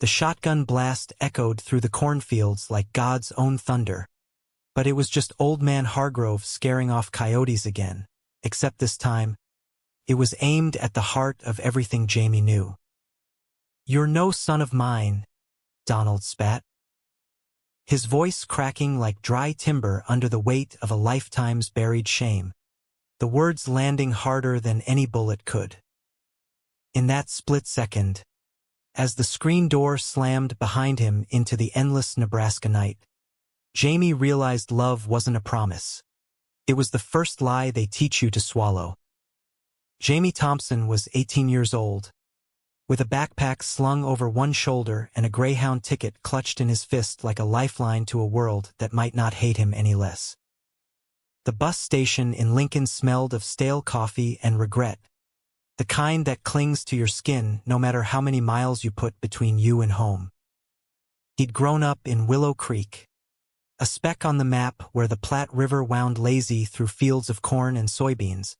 The shotgun blast echoed through the cornfields like God's own thunder. But it was just Old Man Hargrove scaring off coyotes again, except this time, it was aimed at the heart of everything Jamie knew. "You're no son of mine," Donald spat, his voice cracking like dry timber under the weight of a lifetime's buried shame, the words landing harder than any bullet could. In that split second, as the screen door slammed behind him into the endless Nebraska night, Jamie realized love wasn't a promise. It was the first lie they teach you to swallow. Jamie Thompson was 18 years old, with a backpack slung over one shoulder and a Greyhound ticket clutched in his fist like a lifeline to a world that might not hate him any less. The bus station in Lincoln smelled of stale coffee and regret, the kind that clings to your skin no matter how many miles you put between you and home. He'd grown up in Willow Creek, a speck on the map where the Platte River wound lazy through fields of corn and soybeans,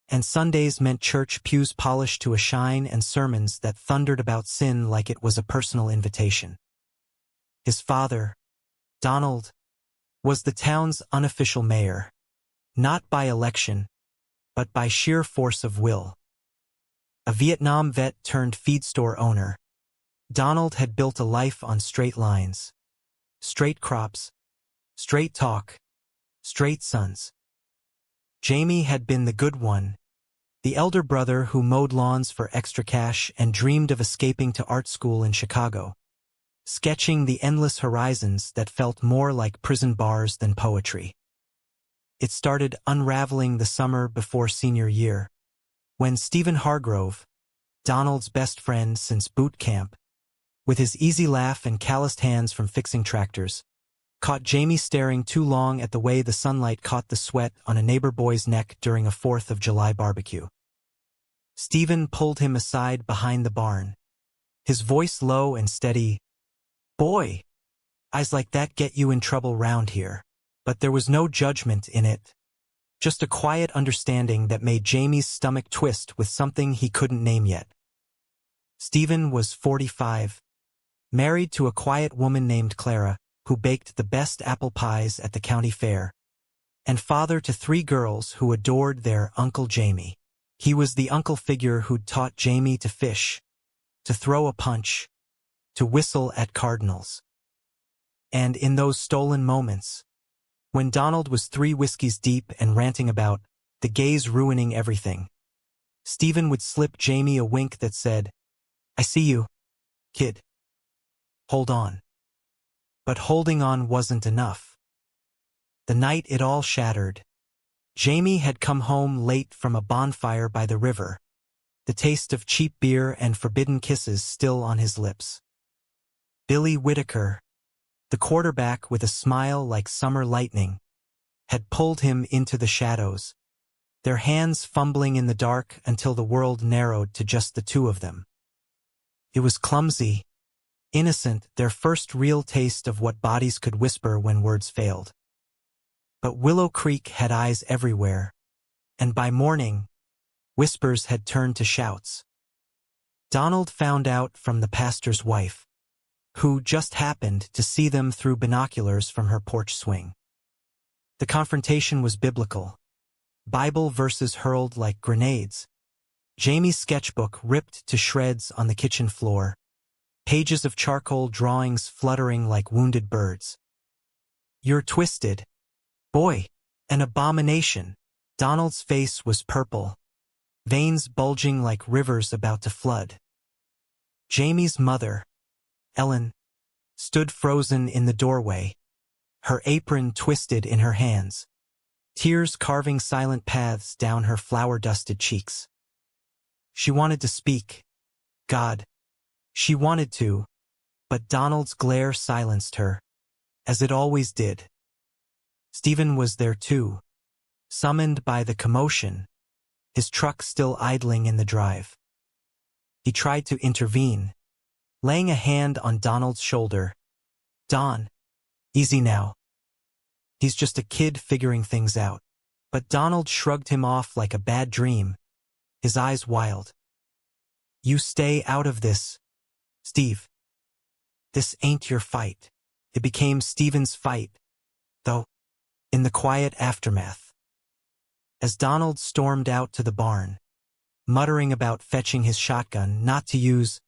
and Sundays meant church pews polished to a shine and sermons that thundered about sin like it was a personal invitation. His father, Donald, was the town's unofficial mayor, not by election, but by sheer force of will. A Vietnam vet turned feed store owner, Donald had built a life on straight lines. Straight crops, straight talk, straight sons. Jamie had been the good one, the elder brother who mowed lawns for extra cash and dreamed of escaping to art school in Chicago, sketching the endless horizons that felt more like prison bars than poetry. It started unraveling the summer before senior year, when Stephen Hargrove, Donald's best friend since boot camp, with his easy laugh and calloused hands from fixing tractors, caught Jamie staring too long at the way the sunlight caught the sweat on a neighbor boy's neck during a 4th of July barbecue. Stephen pulled him aside behind the barn, his voice low and steady. "Boy, eyes like that get you in trouble round here." But there was no judgment in it, just a quiet understanding that made Jamie's stomach twist with something he couldn't name yet. Stephen was 45, married to a quiet woman named Clara, who baked the best apple pies at the county fair, and father to 3 girls who adored their Uncle Jamie. He was the uncle figure who'd taught Jamie to fish, to throw a punch, to whistle at cardinals. And in those stolen moments, when Donald was 3 whiskeys deep and ranting about the gays ruining everything, Stephen would slip Jamie a wink that said, "I see you, kid. Hold on." But holding on wasn't enough. The night it all shattered, Jamie had come home late from a bonfire by the river, the taste of cheap beer and forbidden kisses still on his lips. Billy Whitaker, the quarterback with a smile like summer lightning, had pulled him into the shadows, their hands fumbling in the dark until the world narrowed to just the 2 of them. It was clumsy, innocent, their first real taste of what bodies could whisper when words failed. But Willow Creek had eyes everywhere, and by morning, whispers had turned to shouts. Donald found out from the pastor's wife, who just happened to see them through binoculars from her porch swing. The confrontation was biblical, Bible verses hurled like grenades, Jamie's sketchbook ripped to shreds on the kitchen floor, pages of charcoal drawings fluttering like wounded birds. "You're twisted, boy, an abomination." Donald's face was purple, veins bulging like rivers about to flood. Jamie's mother, Ellen, stood frozen in the doorway, her apron twisted in her hands, tears carving silent paths down her flour-dusted cheeks. She wanted to speak. God, she wanted to, but Donald's glare silenced her, as it always did. Stephen was there too, summoned by the commotion, his truck still idling in the drive. He tried to intervene, laying a hand on Donald's shoulder. "Don, easy now. He's just a kid figuring things out." But Donald shrugged him off like a bad dream, his eyes wild. "You stay out of this, Steve. "This ain't your fight." It became Stephen's fight, though, in the quiet aftermath. As Donald stormed out to the barn, muttering about fetching his shotgun, not to use,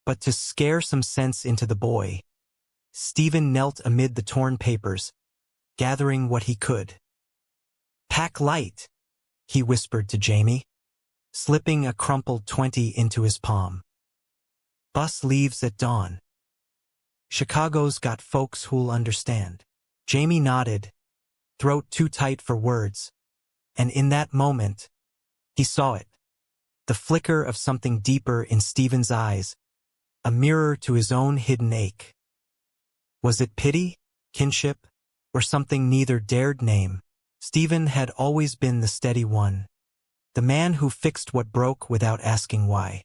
but to scare some sense into the boy, Stephen knelt amid the torn papers, gathering what he could. "Pack light," he whispered to Jamie, slipping a crumpled 20 into his palm. "Bus leaves at dawn. Chicago's got folks who'll understand." Jamie nodded, throat too tight for words, and in that moment, he saw it. The flicker of something deeper in Stephen's eyes, a mirror to his own hidden ache. Was it pity, kinship, or something neither dared name? Stephen had always been the steady one, the man who fixed what broke without asking why.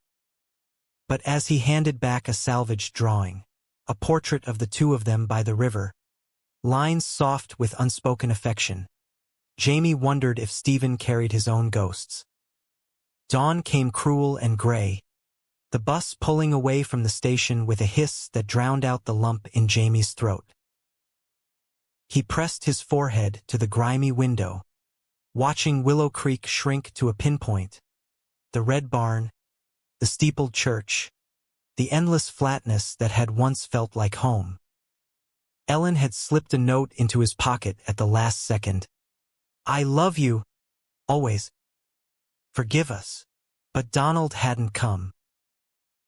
But as he handed back a salvaged drawing, a portrait of the two of them by the river, lines soft with unspoken affection, Jamie wondered if Stephen carried his own ghosts. Dawn came cruel and gray, the bus pulling away from the station with a hiss that drowned out the lump in Jamie's throat. He pressed his forehead to the grimy window, watching Willow Creek shrink to a pinpoint, the red barn, the steepled church, the endless flatness that had once felt like home. Ellen had slipped a note into his pocket at the last second. "I love you, always. Forgive us." But Donald hadn't come.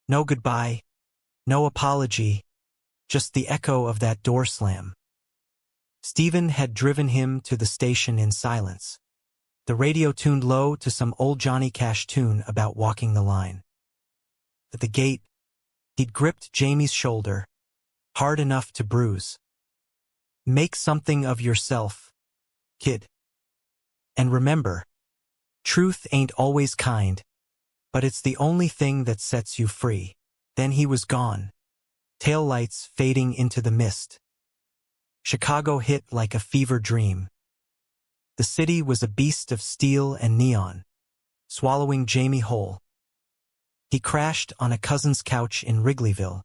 No goodbye, no apology, just the echo of that door slam. Stephen had driven him to the station in silence, the radio tuned low to some old Johnny Cash tune about walking the line. At the gate, he'd gripped Jamie's shoulder, hard enough to bruise. "Make something of yourself, kid. And remember, truth ain't always kind, but it's the only thing that sets you free." Then he was gone, taillights fading into the mist. Chicago hit like a fever dream. The city was a beast of steel and neon, swallowing Jamie whole. He crashed on a cousin's couch in Wrigleyville,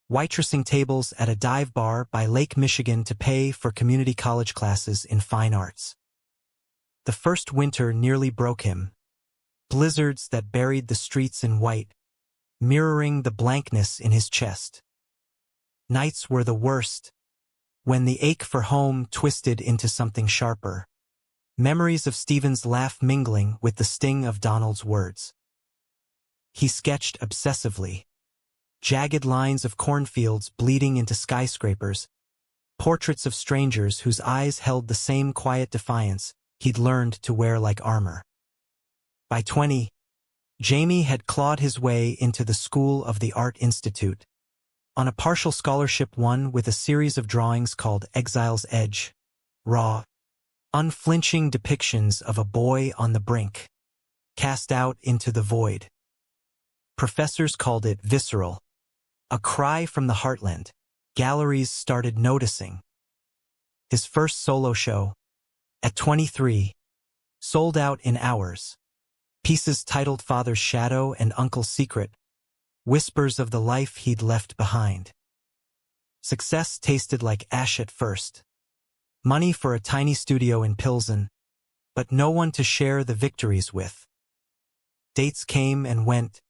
waitressing tables at a dive bar by Lake Michigan to pay for community college classes in fine arts. The first winter nearly broke him, blizzards that buried the streets in white, mirroring the blankness in his chest. Nights were the worst, when the ache for home twisted into something sharper, memories of Stephen's laugh mingling with the sting of Donald's words. He sketched obsessively, jagged lines of cornfields bleeding into skyscrapers, portraits of strangers whose eyes held the same quiet defiance he'd learned to wear like armor. By 20, Jamie had clawed his way into the School of the Art Institute, on a partial scholarship won with a series of drawings called Exile's Edge, raw, unflinching depictions of a boy on the brink, cast out into the void. Professors called it visceral, a cry from the heartland. Galleries started noticing. His first solo show, at 23, sold out in hours. Pieces titled Father's Shadow and Uncle's Secret, whispers of the life he'd left behind. Success tasted like ash at first. Money for a tiny studio in Pilsen, but no one to share the victories with. Dates came and went,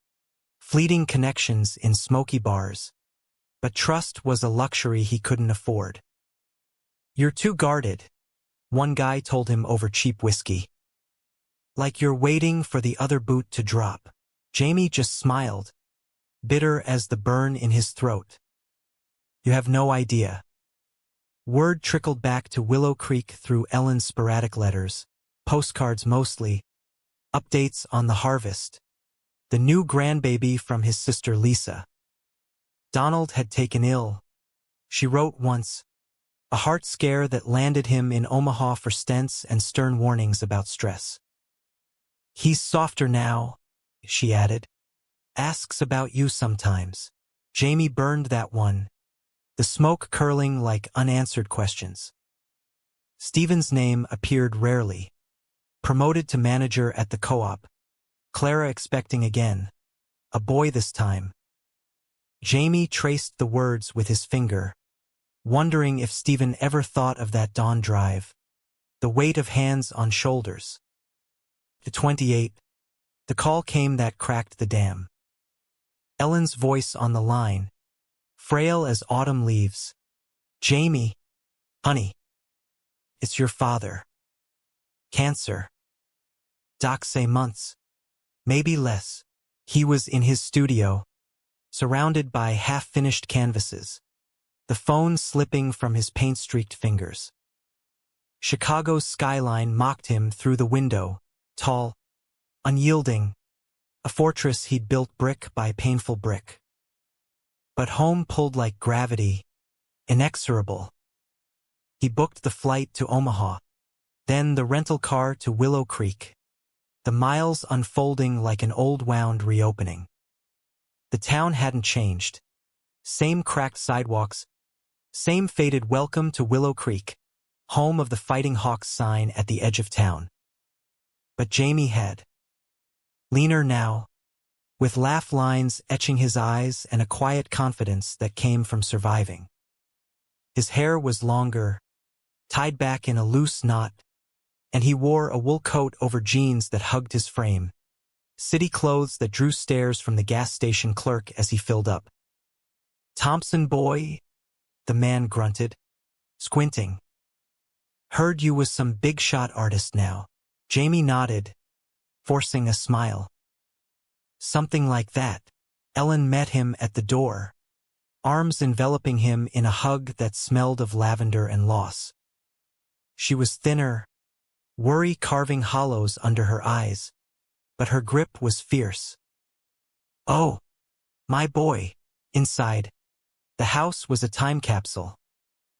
fleeting connections in smoky bars, but trust was a luxury he couldn't afford. "You're too guarded," one guy told him over cheap whiskey. "Like you're waiting for the other boot to drop." Jamie just smiled, bitter as the burn in his throat. "You have no idea." Word trickled back to Willow Creek through Ellen's sporadic letters, postcards mostly, updates on the harvest, the new grandbaby from his sister Lisa. Donald had taken ill, she wrote once, a heart scare that landed him in Omaha for stents and stern warnings about stress. "He's softer now," she added. "Asks about you sometimes." Jamie burned that one, the smoke curling like unanswered questions. Stephen's name appeared rarely. Promoted to manager at the co-op, Clara expecting again. A boy this time. Jamie traced the words with his finger, wondering if Stephen ever thought of that dawn drive, the weight of hands on shoulders. The 28. The call came that cracked the dam. Ellen's voice on the line, frail as autumn leaves. Jamie, honey, it's your father. Cancer. Doc say months, maybe less. He was in his studio, surrounded by half-finished canvases, the phone slipping from his paint-streaked fingers. Chicago's skyline mocked him through the window, tall, unyielding, a fortress he'd built brick by painful brick. But home pulled like gravity, inexorable. He booked the flight to Omaha, then the rental car to Willow Creek, the miles unfolding like an old wound reopening. The town hadn't changed. Same cracked sidewalks, same faded welcome to Willow Creek, home of the Fighting Hawks sign at the edge of town. But Jamie had. Leaner now, with laugh lines etching his eyes and a quiet confidence that came from surviving. His hair was longer, tied back in a loose knot, and he wore a wool coat over jeans that hugged his frame, city clothes that drew stares from the gas station clerk as he filled up. "Thompson boy," the man grunted, squinting. "Heard you was some big-shot artist now." Jamie nodded, forcing a smile. "Something like that." Ellen met him at the door, arms enveloping him in a hug that smelled of lavender and loss. She was thinner, worry carving hollows under her eyes, but her grip was fierce. "Oh, my boy." Inside, the house was a time capsule.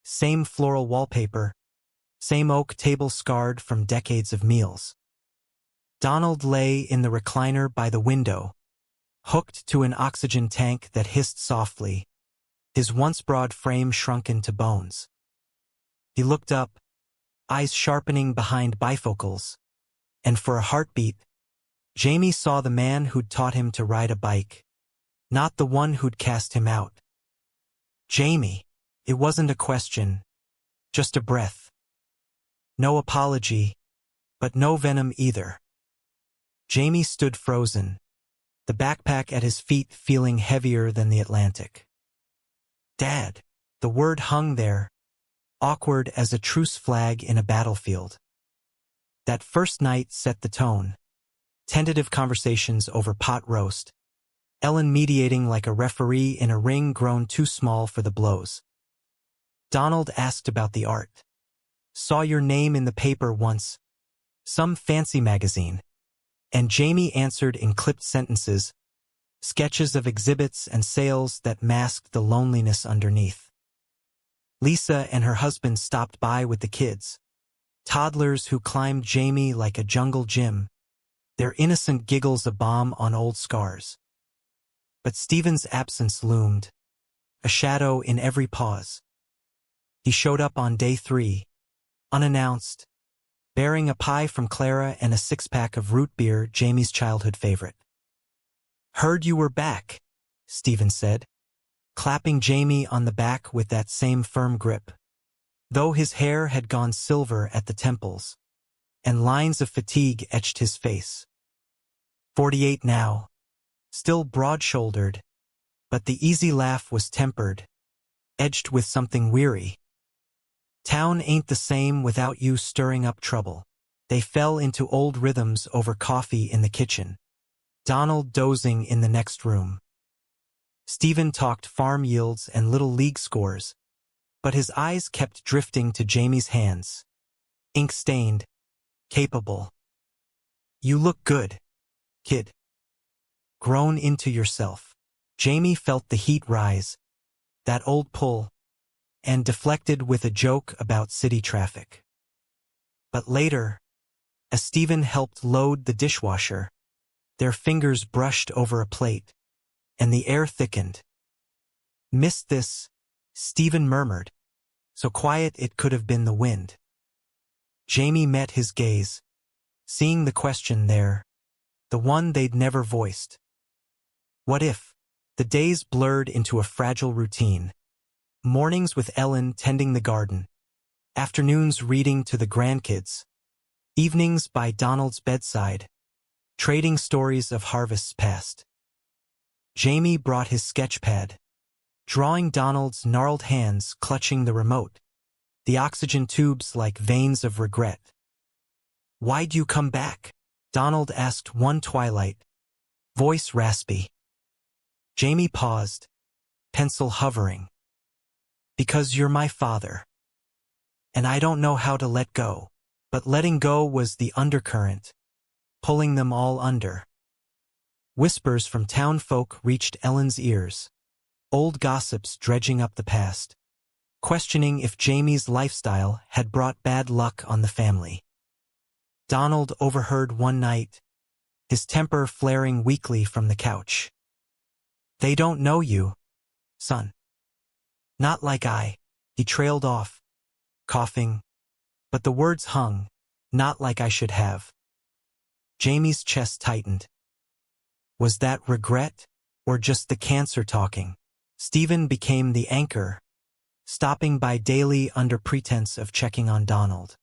Same floral wallpaper, same oak table scarred from decades of meals. Donald lay in the recliner by the window, hooked to an oxygen tank that hissed softly, his once broad frame shrunken to bones. He looked up, eyes sharpening behind bifocals, and for a heartbeat, Jamie saw the man who'd taught him to ride a bike, not the one who'd cast him out. Jamie. It wasn't a question, just a breath. No apology, but no venom either. Jamie stood frozen, the backpack at his feet feeling heavier than the Atlantic. "Dad." The word hung there, awkward as a truce flag in a battlefield. That first night set the tone. Tentative conversations over pot roast, Ellen mediating like a referee in a ring grown too small for the blows. Donald asked about the art. "Saw your name in the paper once. Some fancy magazine." And Jamie answered in clipped sentences, sketches of exhibits and sales that masked the loneliness underneath. Lisa and her husband stopped by with the kids, toddlers who climbed Jamie like a jungle gym, their innocent giggles a balm on old scars. But Stephen's absence loomed, a shadow in every pause. He showed up on day 3, unannounced, bearing a pie from Clara and a 6-pack of root beer, Jamie's childhood favorite. "Heard you were back," Stephen said, clapping Jamie on the back with that same firm grip, though his hair had gone silver at the temples, and lines of fatigue etched his face. 48 now, still broad-shouldered, but the easy laugh was tempered, edged with something weary. "Town ain't the same without you stirring up trouble." They fell into old rhythms over coffee in the kitchen, Donald dozing in the next room. Stephen talked farm yields and little league scores, but his eyes kept drifting to Jamie's hands. Ink-stained, capable. "You look good, kid. Grown into yourself." Jamie felt the heat rise, that old pull, and deflected with a joke about city traffic. But later, as Stephen helped load the dishwasher, their fingers brushed over a plate, and the air thickened. "Missed this," Stephen murmured, so quiet it could have been the wind. Jamie met his gaze, seeing the question there, the one they'd never voiced. What if? The days blurred into a fragile routine. Mornings with Ellen tending the garden. Afternoons reading to the grandkids. Evenings by Donald's bedside, trading stories of harvests past. Jamie brought his sketchpad, drawing Donald's gnarled hands clutching the remote, the oxygen tubes like veins of regret. "Why'd you come back?" Donald asked one twilight, voice raspy. Jamie paused, pencil hovering. "Because you're my father. And I don't know how to let go." But letting go was the undercurrent, pulling them all under. Whispers from town folk reached Ellen's ears, old gossips dredging up the past, questioning if Jamie's lifestyle had brought bad luck on the family. Donald overheard one night, his temper flaring weakly from the couch. "They don't know you, son. Not like I." He trailed off, coughing, but the words hung, "Not like I should have." Jamie's chest tightened. Was that regret, or just the cancer talking? Stephen became the anchor, stopping by daily under pretense of checking on Donald.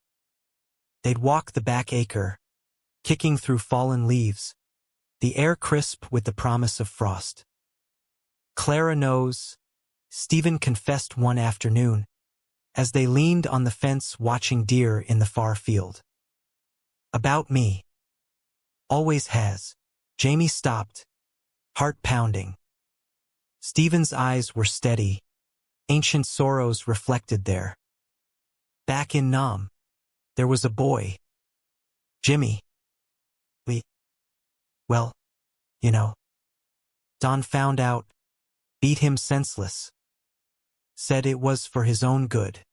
They'd walk the back acre, kicking through fallen leaves, the air crisp with the promise of frost. "Clara knows," Stephen confessed one afternoon, as they leaned on the fence watching deer in the far field. "About me. Always has." Jamie stopped, heart pounding. Stephen's eyes were steady, ancient sorrows reflected there. "Back in Nam, there was a boy. Jimmy. Well, you know. Don found out, beat him senseless. Said it was for his own good.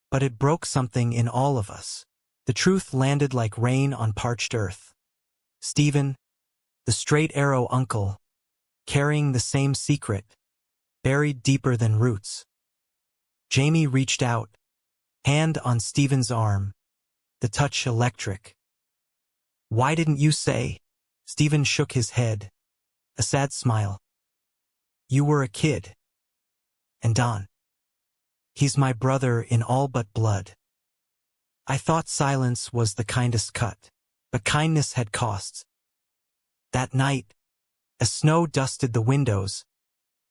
But it broke something in all of us. The truth landed like rain on parched earth. Stephen, the straight arrow uncle, carrying the same secret, buried deeper than roots." Jamie reached out, hand on Stephen's arm, the touch electric. "Why didn't you say?" Stephen shook his head, a sad smile. "You were a kid. And Don. He's my brother in all but blood. I thought silence was the kindest cut, but kindness had costs." That night, as snow dusted the windows,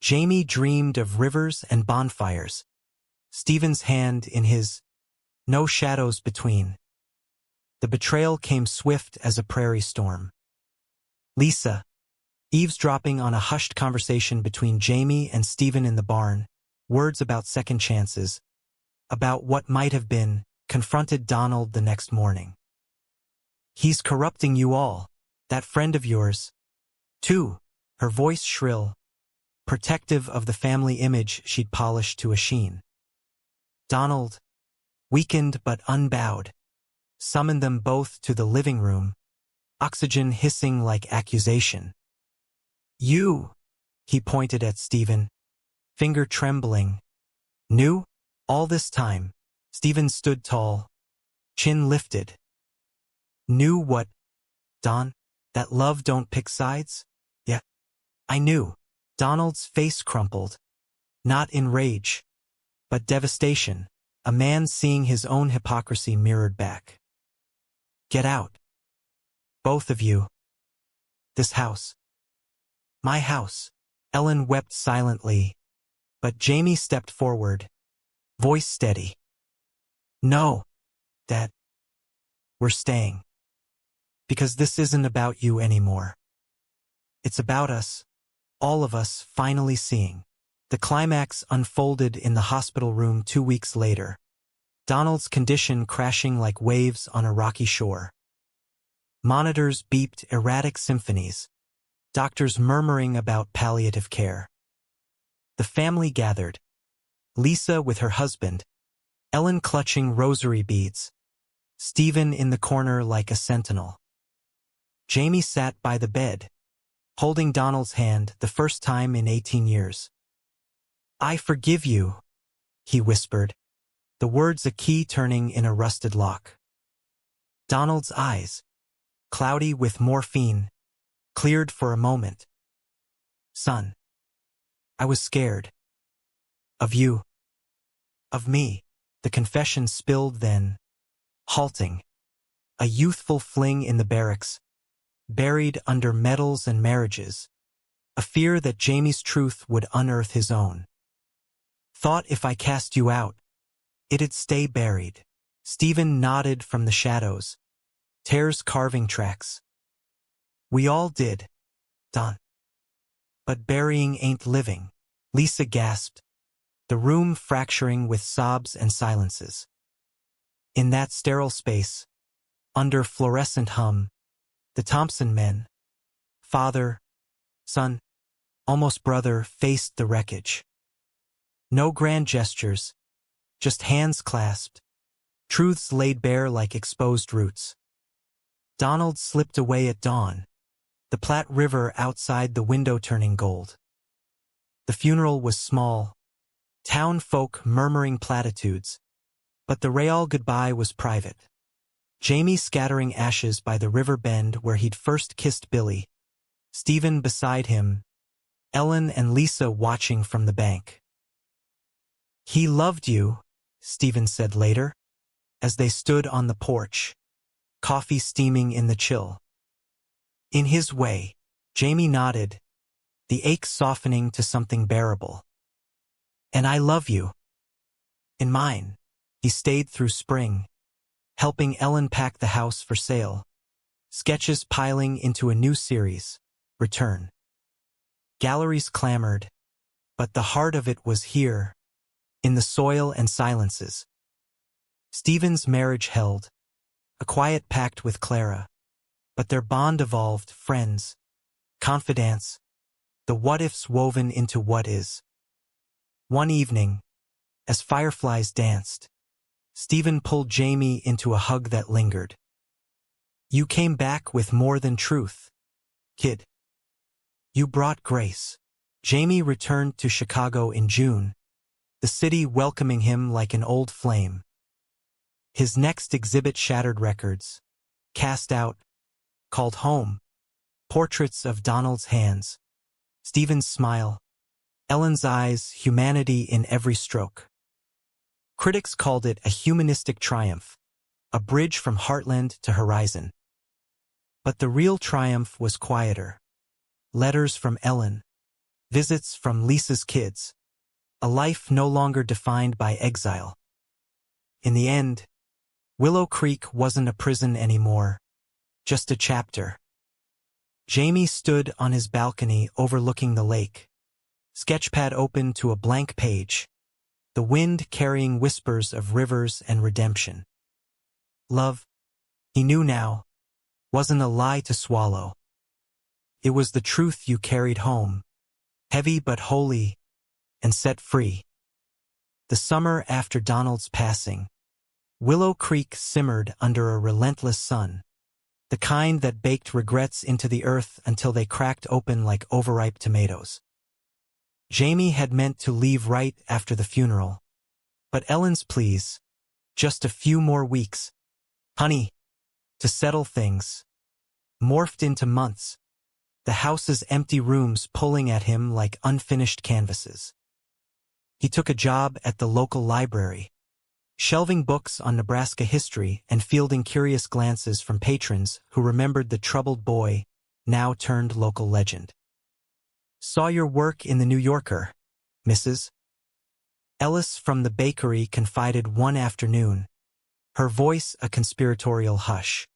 Jamie dreamed of rivers and bonfires, Stephen's hand in his, no shadows between. The betrayal came swift as a prairie storm. Lisa, eavesdropping on a hushed conversation between Jamie and Stephen in the barn, words about second chances, about what might have been, confronted Donald the next morning. "He's corrupting you all, that friend of yours, too," her voice shrill, protective of the family image she'd polished to a sheen. Donald, weakened but unbowed, summoned them both to the living room, oxygen hissing like accusation. "You," he pointed at Stephen, finger trembling. "Knew? All this time." Stephen stood tall, chin lifted. "Knew what, Don? That love don't pick sides? Yeah, I knew." Donald's face crumpled, not in rage, but devastation, a man seeing his own hypocrisy mirrored back. "Get out. Both of you. This house. My house." Ellen wept silently, but Jamie stepped forward, voice steady. "No, Dad. We're staying. Because this isn't about you anymore. It's about us, all of us finally seeing." The climax unfolded in the hospital room 2 weeks later, Donald's condition crashing like waves on a rocky shore. Monitors beeped erratic symphonies, doctors murmuring about palliative care. The family gathered, Lisa with her husband, Ellen clutching rosary beads, Stephen in the corner like a sentinel. Jamie sat by the bed, holding Donald's hand the first time in 18 years. "I forgive you," he whispered, the words a key turning in a rusted lock. Donald's eyes, cloudy with morphine, cleared for a moment. "Son." I was scared. Of you. Of me. The confession spilled then, halting. A youthful fling in the barracks, buried under medals and marriages. A fear that Jamie's truth would unearth his own. Thought if I cast you out, it'd stay buried. Stephen nodded from the shadows. Tears carving tracks. We all did, Don. But burying ain't living. Lisa gasped, the room fracturing with sobs and silences. In that sterile space, under fluorescent hum, the Thompson men, father, son, almost brother, faced the wreckage. No grand gestures, just hands clasped, truths laid bare like exposed roots. Donald slipped away at dawn, the Platte River outside the window turning gold. The funeral was small, town folk murmuring platitudes, but the real goodbye was private. Jamie scattering ashes by the river bend where he'd first kissed Billy, Stephen beside him, Ellen and Lisa watching from the bank. He loved you, Stephen said later, as they stood on the porch, coffee steaming in the chill. In his way, Jamie nodded, the ache softening to something bearable. And I love you. In mine, he stayed through spring, helping Ellen pack the house for sale, sketches piling into a new series, Return. Galleries clamored, but the heart of it was here, in the soil and silences. Stephen's marriage held, a quiet pact with Clara, but their bond evolved, friends, confidants, the what-ifs woven into what is. One evening, as fireflies danced, Stephen pulled Jamie into a hug that lingered. You came back with more than truth, kid. You brought grace. Jamie returned to Chicago in June, the city welcoming him like an old flame. His next exhibit shattered records, cast out, called home, portraits of Donald's hands, Stephen's smile, Ellen's eyes, humanity in every stroke. Critics called it a humanistic triumph, a bridge from heartland to horizon. But the real triumph was quieter. Letters from Ellen, visits from Lisa's kids, a life no longer defined by exile. In the end, Willow Creek wasn't a prison anymore, just a chapter. Jamie stood on his balcony overlooking the lake, sketchpad open to a blank page, the wind carrying whispers of rivers and redemption. Love, he knew now, wasn't a lie to swallow. It was the truth you carried home, heavy but holy, and set free. The summer after Donald's passing, Willow Creek simmered under a relentless sun, the kind that baked regrets into the earth until they cracked open like overripe tomatoes. Jamie had meant to leave right after the funeral, but Ellen's pleas, just a few more weeks, honey, to settle things, morphed into months, the house's empty rooms pulling at him like unfinished canvases. He took a job at the local library, shelving books on Nebraska history and fielding curious glances from patrons who remembered the troubled boy, now turned local legend. Saw your work in the New Yorker, Mrs. Ellis from the bakery confided one afternoon, her voice a conspiratorial hush.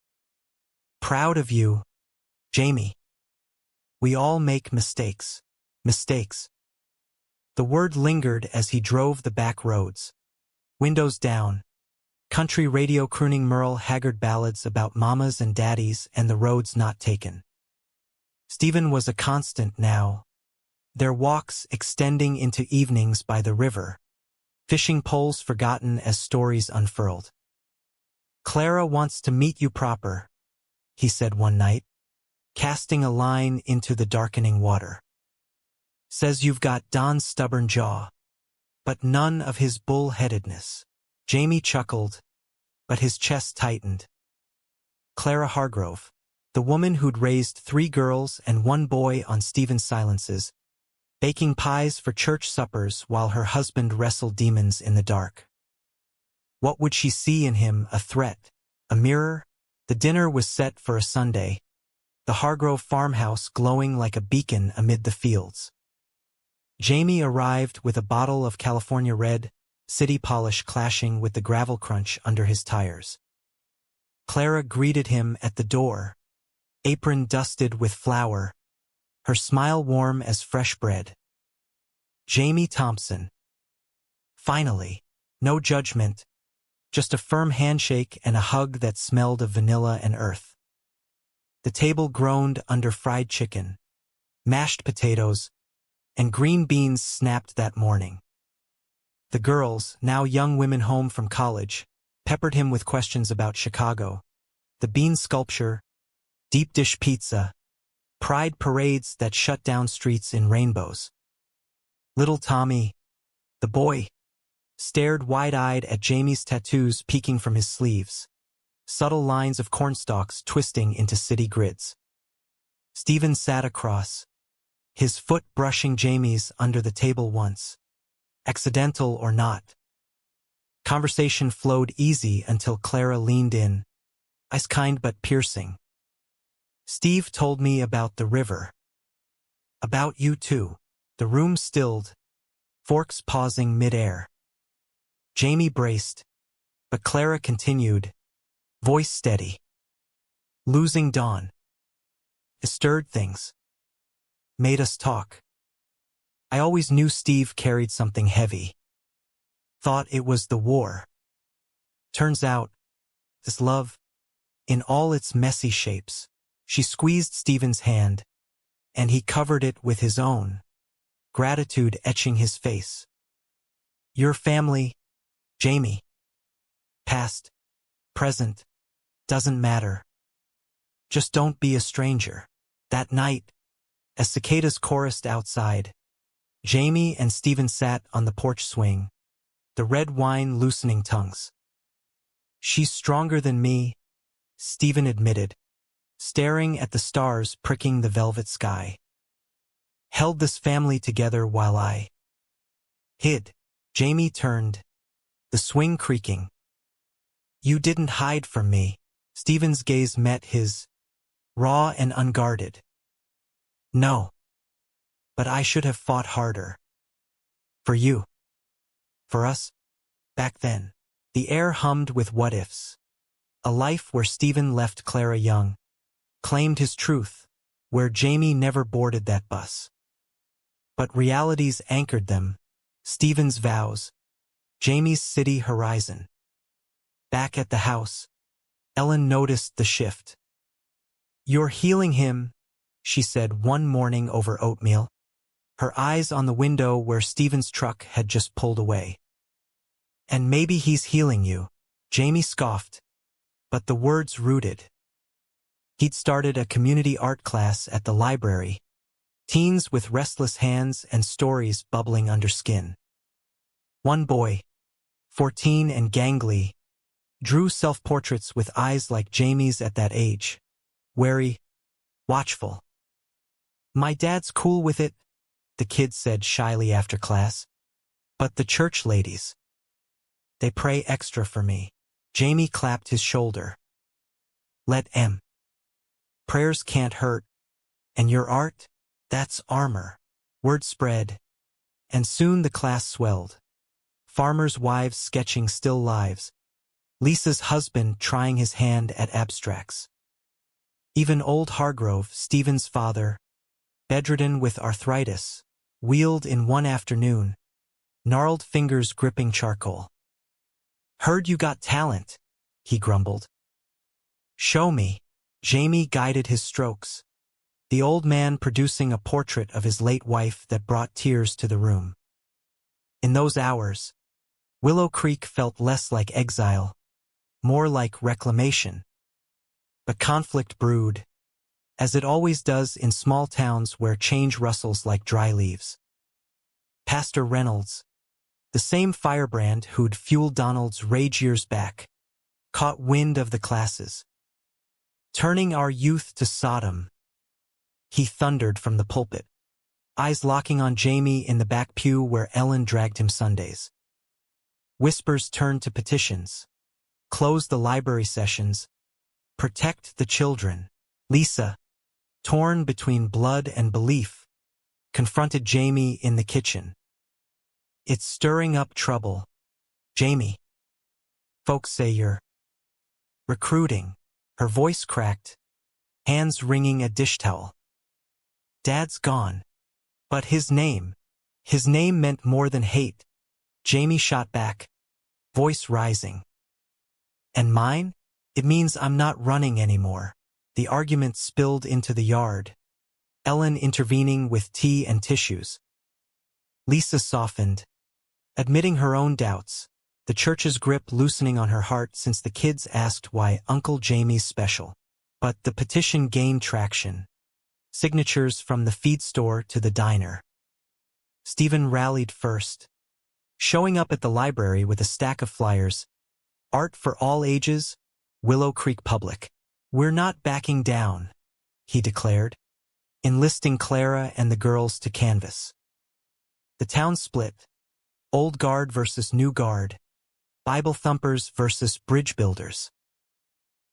Proud of you, Jamie. We all make mistakes. Mistakes. The word lingered as he drove the back roads. Windows down. Country radio crooning Merle Haggard ballads about mamas and daddies and the roads not taken. Stephen was a constant now. Their walks extending into evenings by the river. Fishing poles forgotten as stories unfurled. Clara wants to meet you proper, he said one night, casting a line into the darkening water. Says you've got Don's stubborn jaw, but none of his bull-headedness. Jamie chuckled, but his chest tightened. Clara Hargrove, the woman who'd raised 3 girls and 1 boy on Stephen's silences, baking pies for church suppers while her husband wrestled demons in the dark. What would she see in him? A threat? A mirror? The dinner was set for a Sunday, the Hargrove farmhouse glowing like a beacon amid the fields. Jamie arrived with a bottle of California Red, city polish clashing with the gravel crunch under his tires. Clara greeted him at the door, apron dusted with flour, her smile warm as fresh bread. Jamie Thompson. Finally, no judgment, just a firm handshake and a hug that smelled of vanilla and earth. The table groaned under fried chicken, mashed potatoes, and green beans snapped that morning. The girls, now young women home from college, peppered him with questions about Chicago, the bean sculpture, deep dish pizza, pride parades that shut down streets in rainbows. Little Tommy, the boy, stared wide-eyed at Jamie's tattoos peeking from his sleeves, subtle lines of cornstalks twisting into city grids. Stephen sat across, his foot brushing Jamie's under the table once, accidental or not. Conversation flowed easy until Clara leaned in, ice kind but piercing. Steve told me about the river. About you too. The room stilled, forks pausing mid-air. Jamie braced, but Clara continued, voice steady. Losing Dawn. It stirred things. Made us talk. I always knew Steve carried something heavy. Thought it was the war. Turns out, this love, in all its messy shapes. She squeezed Stephen's hand, and he covered it with his own, gratitude etching his face. Your family, Jamie. Past, present, doesn't matter. Just don't be a stranger. That night, as cicadas chorused outside, Jamie and Stephen sat on the porch swing, the red wine loosening tongues. She's stronger than me, Stephen admitted, staring at the stars pricking the velvet sky. Held this family together while I hid. Jamie turned, the swing creaking. You didn't hide from me. Stephen's gaze met his, raw and unguarded. No. But I should have fought harder. For you. For us. Back then. The air hummed with what-ifs. A life where Stephen left Clara young, claimed his truth, where Jamie never boarded that bus. But realities anchored them, Stephen's vows, Jamie's city horizon. Back at the house, Ellen noticed the shift. You're healing him, she said one morning over oatmeal, her eyes on the window where Stephen's truck had just pulled away. And maybe he's healing you, Jamie scoffed, but the words rooted. He'd started a community art class at the library, teens with restless hands and stories bubbling under skin. One boy, 14 and gangly, drew self-portraits with eyes like Jamie's at that age, wary, watchful. My dad's cool with it, the kid said shyly after class. But the church ladies, they pray extra for me. Jamie clapped his shoulder. Let 'em. Prayers can't hurt. And your art? That's armor. Word spread. And soon the class swelled. Farmers' wives sketching still lives. Lisa's husband trying his hand at abstracts. Even old Hargrove, Stephen's father, bedridden with arthritis, wheeled in one afternoon, gnarled fingers gripping charcoal. Heard you got talent, he grumbled. Show me. Jamie guided his strokes, the old man producing a portrait of his late wife that brought tears to the room. In those hours, Willow Creek felt less like exile, more like reclamation. But conflict brewed, as it always does in small towns where change rustles like dry leaves. Pastor Reynolds, the same firebrand who'd fueled Donald's rage years back, caught wind of the classes. Turning our youth to Sodom, he thundered from the pulpit. eyes locking on Jamie in the back pew where Ellen dragged him Sundays. Whispers turned to petitions. Close the library sessions. Protect the children. Lisa, torn between blood and belief, confronted Jamie in the kitchen. It's stirring up trouble. Jamie. Folks say you're recruiting. Her voice cracked, hands wringing a dish towel. Dad's gone. But his name meant more than hate. Jamie shot back, voice rising. And mine? It means I'm not running anymore. The argument spilled into the yard, Ellen intervening with tea and tissues. Lisa softened, admitting her own doubts, the church's grip loosening on her heart since the kids asked why Uncle Jamie's special. But the petition gained traction. Signatures from the feed store to the diner. Stephen rallied first, showing up at the library with a stack of flyers. Art for all ages, Willow Creek Public. We're not backing down, he declared, enlisting Clara and the girls to canvass. The town split. Old guard versus new guard. Bible thumpers versus bridge builders.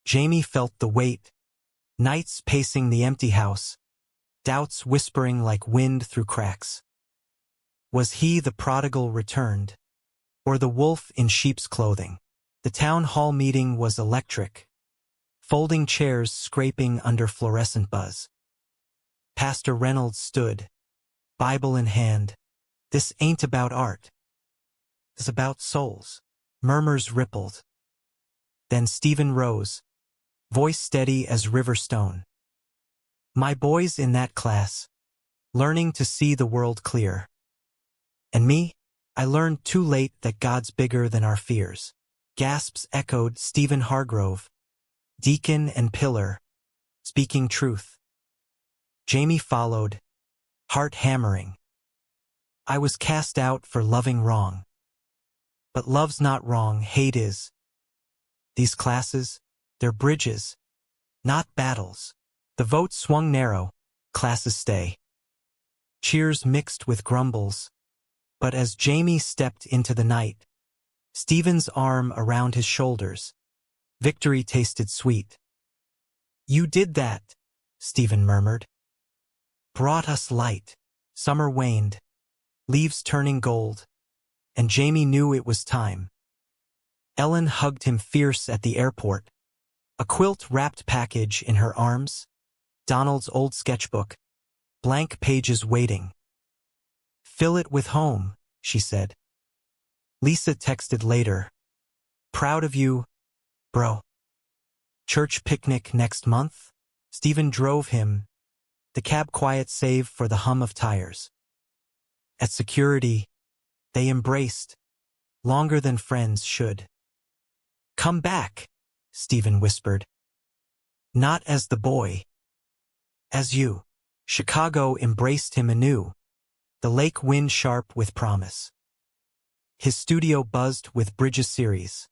Jamie felt the weight. Nights pacing the empty house. Doubts whispering like wind through cracks. Was he the prodigal returned? Or the wolf in sheep's clothing? The town hall meeting was electric. Folding chairs scraping under fluorescent buzz. Pastor Reynolds stood, Bible in hand. This ain't about art. It's about souls. Murmurs rippled. Then Stephen rose, voice steady as river stone. My boys in that class, learning to see the world clear. And me, I learned too late that God's bigger than our fears. Gasps echoed Stephen Hargrove, deacon and pillar, speaking truth. Jamie followed, heart hammering. I was cast out for loving wrong. But love's not wrong, hate is. These classes, they're bridges, not battles. The vote swung narrow, classes stay. Cheers mixed with grumbles. But as Jamie stepped into the night, Stephen's arm around his shoulders, victory tasted sweet. You did that, Stephen murmured. Brought us light. Summer waned, leaves turning gold, and Jamie knew it was time. Ellen hugged him fierce at the airport, a quilt-wrapped package in her arms, Donald's old sketchbook, blank pages waiting. Fill it with home, she said. Lisa texted later. Proud of you, bro. Church picnic next month? Stephen drove him, the cab quiet save for the hum of tires. At security, they embraced, longer than friends should. Come back, Stephen whispered. Not as the boy. As you. Chicago embraced him anew, the lake wind sharp with promise. His studio buzzed with Bridges series,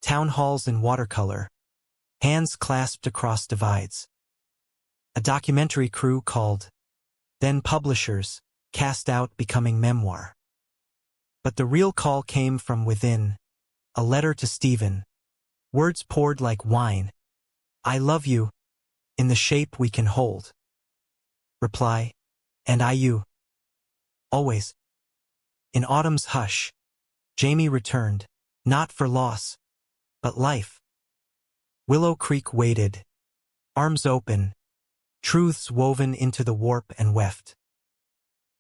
town halls in watercolor, hands clasped across divides. A documentary crew called, then publishers, cast out becoming memoir. But the real call came from within, a letter to Stephen. Words poured like wine. I love you, in the shape we can hold. Reply, and I you. Always. In autumn's hush, Jamie returned, not for loss, but life. Willow Creek waited, arms open, truths woven into the warp and weft.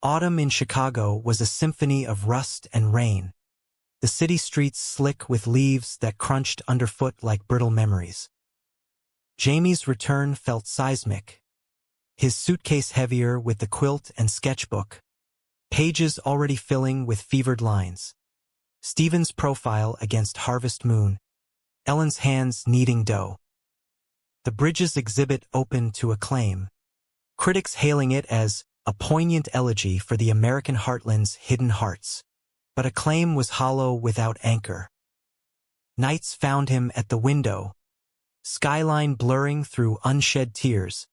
Autumn in Chicago was a symphony of rust and rain, the city streets slick with leaves that crunched underfoot like brittle memories. Jamie's return felt seismic, his suitcase heavier with the quilt and sketchbook, pages already filling with fevered lines. Stephen's profile against harvest moon, Ellen's hands kneading dough. The Bridges exhibit open to acclaim, critics hailing it as a poignant elegy for the American heartland's hidden hearts. But acclaim was hollow without anchor. Nights found him at the window, skyline blurring through unshed tears,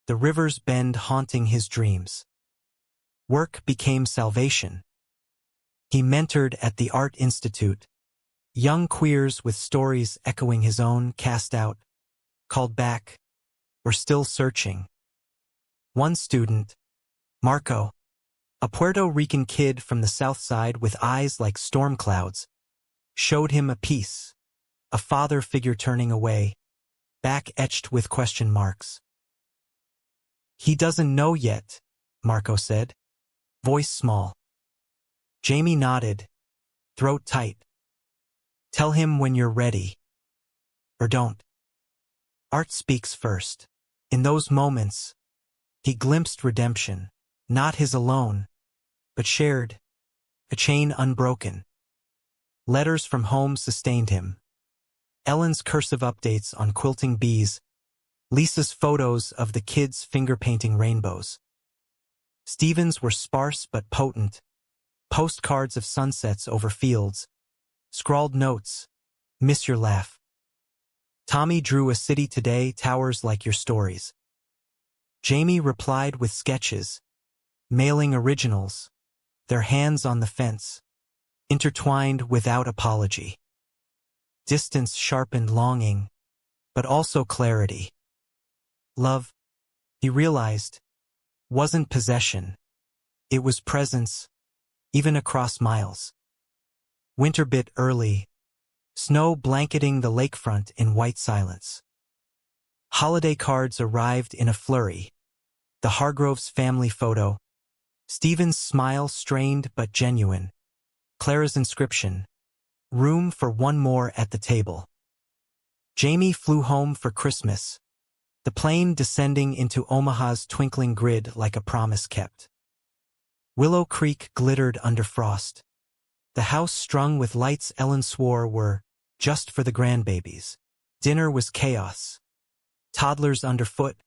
the river's bend haunting his dreams. Work became salvation. He mentored at the Art Institute. Young queers with stories echoing his own cast out, called back, were still searching. One student, Marco, a Puerto Rican kid from the South Side with eyes like storm clouds, showed him a piece, a father figure turning away, back etched with question marks. "He doesn't know yet," Marco said, voice small. Jamie nodded, throat tight. "Tell him when you're ready. Or don't." Art speaks first. In those moments, he glimpsed redemption, not his alone, but shared, a chain unbroken. Letters from home sustained him. Ellen's cursive updates on quilting bees, Lisa's photos of the kids finger-painting rainbows. Stephen's were sparse but potent, postcards of sunsets over fields, scrawled notes, "Miss your laugh." Tommy drew "A city today towers like your stories." Jamie replied with sketches, mailing originals, their hands on the fence, intertwined without apology. Distance sharpened longing, but also clarity. Love, he realized, wasn't possession. It was presence, even across miles. Winter bit early, snow blanketing the lakefront in white silence. Holiday cards arrived in a flurry. The Hargroves family photo, Stephen's smile strained but genuine, Clara's inscription, "Room for one more at the table." Jamie flew home for Christmas, the plane descending into Omaha's twinkling grid like a promise kept. Willow Creek glittered under frost. The house strung with lights Ellen swore were just for the grandbabies. Dinner was chaos. Toddlers underfoot,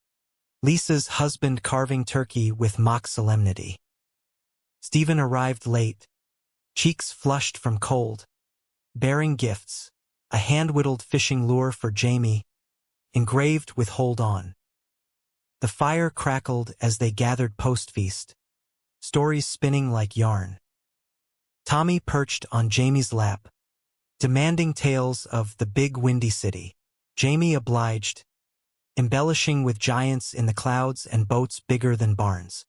Lisa's husband carving turkey with mock solemnity. Stephen arrived late, cheeks flushed from cold, bearing gifts, a hand-whittled fishing lure for Jamie, engraved with "Hold On." The fire crackled as they gathered post-feast, stories spinning like yarn. Tommy perched on Jamie's lap, demanding tales of the big windy city. Jamie obliged, embellishing with giants in the clouds and boats bigger than barns.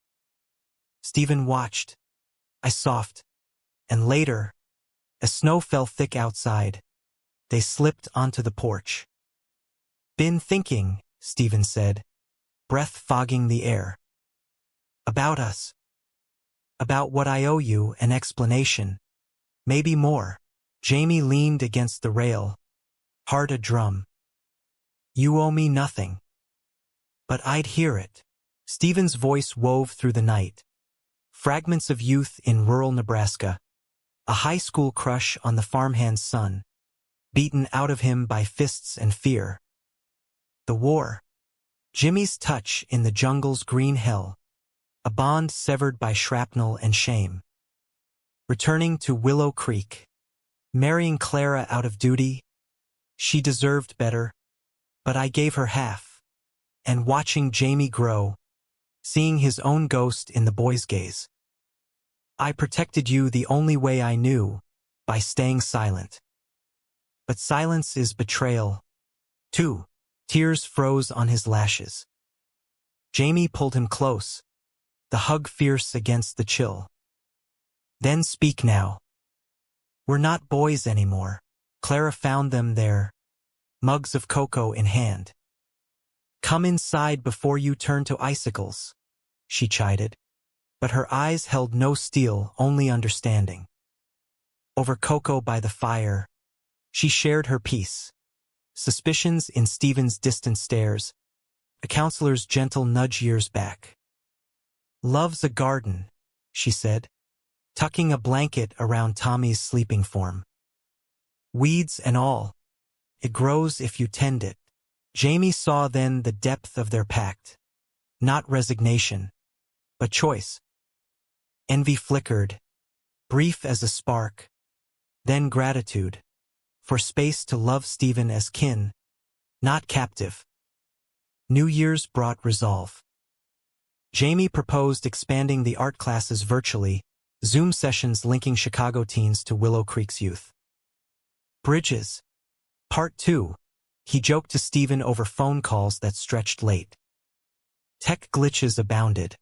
Stephen watched, I soft, and later, as snow fell thick outside, they slipped onto the porch. "Been thinking," Stephen said, breath fogging the air. "About us. About what I owe you, an explanation. Maybe more." Jamie leaned against the rail, heart a drum. "You owe me nothing. But I'd hear it." Stephen's voice wove through the night. Fragments of youth in rural Nebraska, a high school crush on the farmhand's son, beaten out of him by fists and fear. The war. Jimmy's touch in the jungle's green hell, a bond severed by shrapnel and shame. Returning to Willow Creek. Marrying Clara out of duty. She deserved better, but I gave her half. And watching Jamie grow, seeing his own ghost in the boy's gaze. I protected you the only way I knew, by staying silent. But silence is betrayal, too. Tears froze on his lashes. Jamie pulled him close, the hug fierce against the chill. "Then speak now. We're not boys anymore." Clara found them there, mugs of cocoa in hand. "Come inside before you turn to icicles," she chided, but her eyes held no steel, only understanding. Over cocoa by the fire, she shared her peace. Suspicions in Stephen's distant stares, a counselor's gentle nudge years back. "Love's a garden," she said, tucking a blanket around Tommy's sleeping form. "Weeds and all. It grows if you tend it." Jamie saw then the depth of their pact. Not resignation, but choice. Envy flickered, brief as a spark, then gratitude, for space to love Stephen as kin, not captive. New Year's brought resolve. Jamie proposed expanding the art classes virtually, Zoom sessions linking Chicago teens to Willow Creek's youth. Bridges. Part 2. He joked to Stephen over phone calls that stretched late. Tech glitches abounded.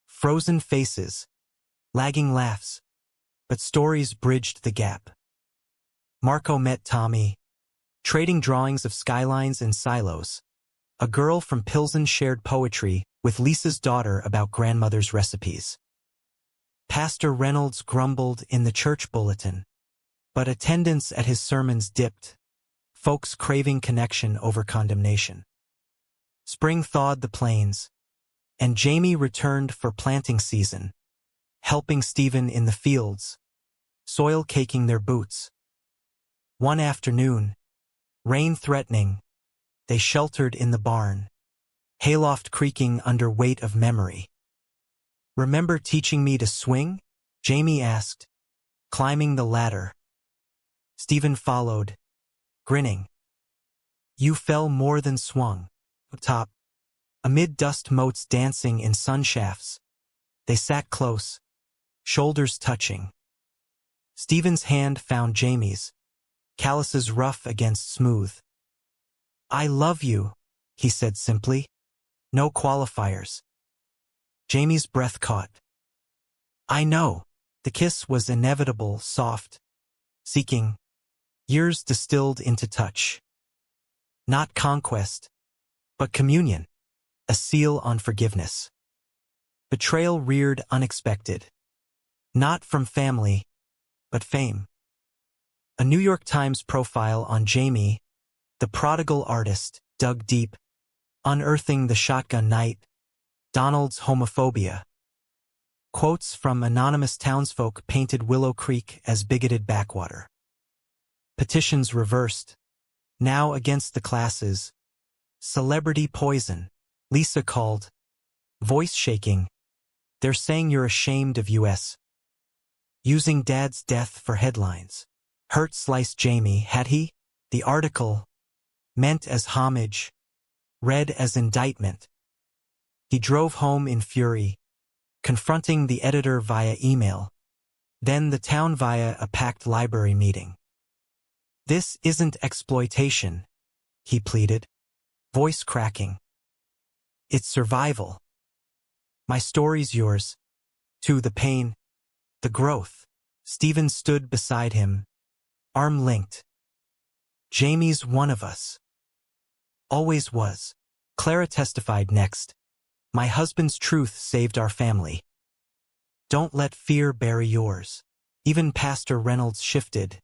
Frozen faces. Lagging laughs. But stories bridged the gap. Marco met Tommy. Trading drawings of skylines and silos. A girl from Pilsen shared poetry with Lisa's daughter about grandmother's recipes. Pastor Reynolds grumbled in the church bulletin. But attendance at his sermons dipped, folks craving connection over condemnation. Spring thawed the plains, and Jamie returned for planting season, helping Stephen in the fields, soil caking their boots. One afternoon, rain threatening, they sheltered in the barn, hayloft creaking under weight of memory. "Remember teaching me to swing?" Jamie asked, climbing the ladder. Stephen followed, grinning. "You fell more than swung." Top, amid dust motes dancing in sun shafts, they sat close, shoulders touching. Stephen's hand found Jamie's, calluses rough against smooth. "I love you," he said simply. No qualifiers. Jamie's breath caught. "I know." The kiss was inevitable, soft, seeking, years distilled into touch. Not conquest, but communion, a seal on forgiveness. Betrayal reared unexpected. Not from family, but fame. A New York Times profile on Jamie, the prodigal artist, dug deep, unearthing the shotgun night, Donald's homophobia. Quotes from anonymous townsfolk painted Willow Creek as bigoted backwater. Petitions reversed. Now against the classes. Celebrity poison. Lisa called. Voice shaking. "They're saying you're ashamed of US. Using Dad's death for headlines." Hurt sliced Jamie, had he? The article, meant as homage, read as indictment. He drove home in fury, confronting the editor via email, then the town via a packed library meeting. "This isn't exploitation," he pleaded, voice cracking. "It's survival. My story's yours, too, the pain, the growth." Stephen stood beside him, arm linked. "Jamie's one of us. Always was." Clara testified next. "My husband's truth saved our family. Don't let fear bury yours." Even Pastor Reynolds shifted,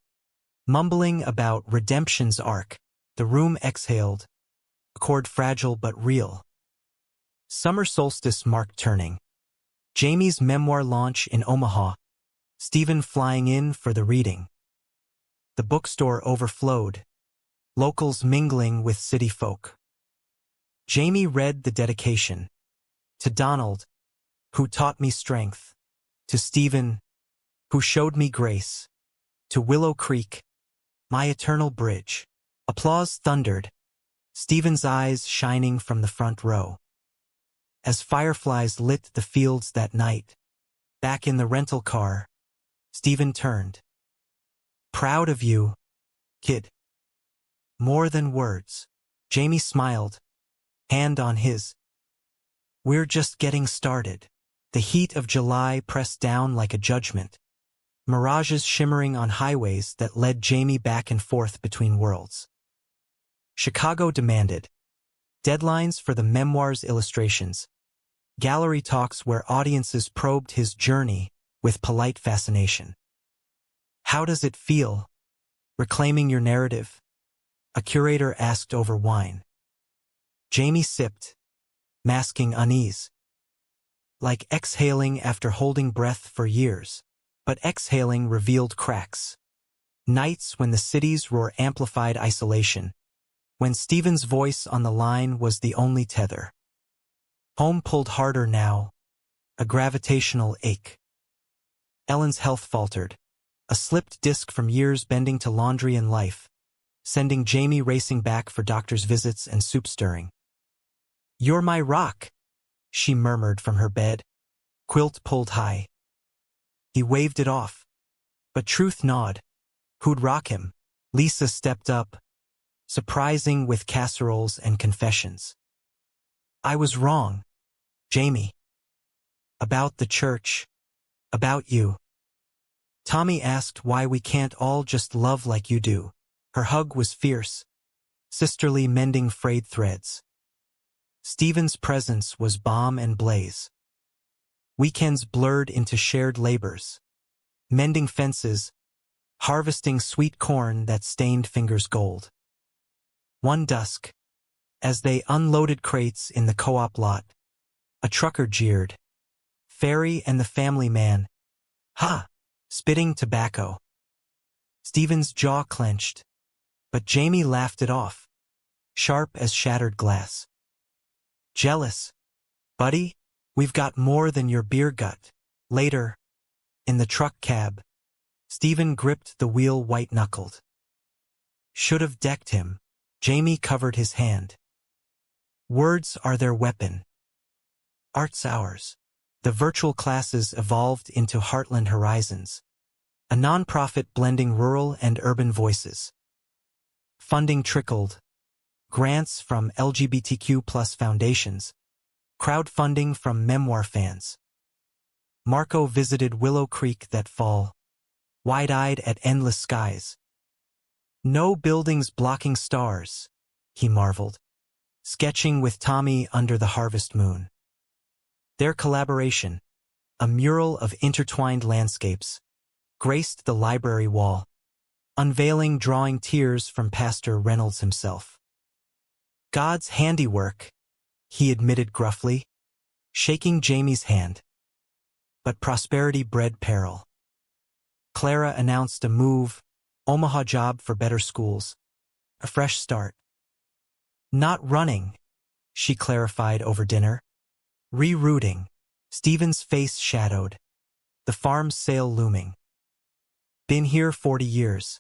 mumbling about redemption's arc. The room exhaled, a chord fragile but real. Summer solstice marked turning. Jamie's memoir launch in Omaha. Stephen flying in for the reading. The bookstore overflowed, locals mingling with city folk. Jamie read the dedication. To Donald, who taught me strength. To Stephen, who showed me grace. To Willow Creek, my eternal bridge. Applause thundered, Stephen's eyes shining from the front row. As fireflies lit the fields that night, back in the rental car, Stephen turned. "Proud of you, kid. More than words." Jamie smiled, hand on his. "We're just getting started." The heat of July pressed down like a judgment, mirages shimmering on highways that led Jamie back and forth between worlds. Chicago demanded deadlines for the memoir's illustrations, gallery talks where audiences probed his journey with polite fascination. "How does it feel, reclaiming your narrative?" a curator asked over wine. Jamie sipped, masking unease. Like exhaling after holding breath for years, but exhaling revealed cracks. Nights when the city's roar amplified isolation, when Stephen's voice on the line was the only tether. Home pulled harder now, a gravitational ache. Ellen's health faltered, a slipped disc from years bending to laundry and life, sending Jamie racing back for doctor's visits and soup stirring. "You're my rock," she murmured from her bed, quilt pulled high. He waved it off. But truth gnawed. Who'd rock him? Lisa stepped up, surprising with casseroles and confessions. I was wrong, Jamie. About the church. About you. Tommy asked why we can't all just love like you do. Her hug was fierce, sisterly, mending frayed threads. Stephen's presence was balm and blaze. Weekends blurred into shared labors. Mending fences, harvesting sweet corn that stained fingers gold. One dusk, as they unloaded crates in the co-op lot, a trucker jeered. Ferry and the family man. Ha! Spitting tobacco. Stephen's jaw clenched, but Jamie laughed it off, sharp as shattered glass. Jealous, buddy? We've got more than your beer gut. Later, in the truck cab, Stephen gripped the wheel white-knuckled. Should have decked him. Jamie covered his hand. Words are their weapon. Art's ours. The virtual classes evolved into Heartland Horizons, a non-profit blending rural and urban voices. Funding trickled. Grants from LGBTQ+ foundations. Crowdfunding from memoir fans. Marco visited Willow Creek that fall, wide-eyed at endless skies. No buildings blocking stars, he marveled, sketching with Tommy under the harvest moon. Their collaboration, a mural of intertwined landscapes, graced the library wall, unveiling drawing tears from Pastor Reynolds himself. God's handiwork, he admitted gruffly, shaking Jamie's hand. But prosperity bred peril. Clara announced a move, Omaha job for better schools, a fresh start. Not running, she clarified over dinner. Rerouting. Stephen's face shadowed, the farm's sale looming. Been here 40 years.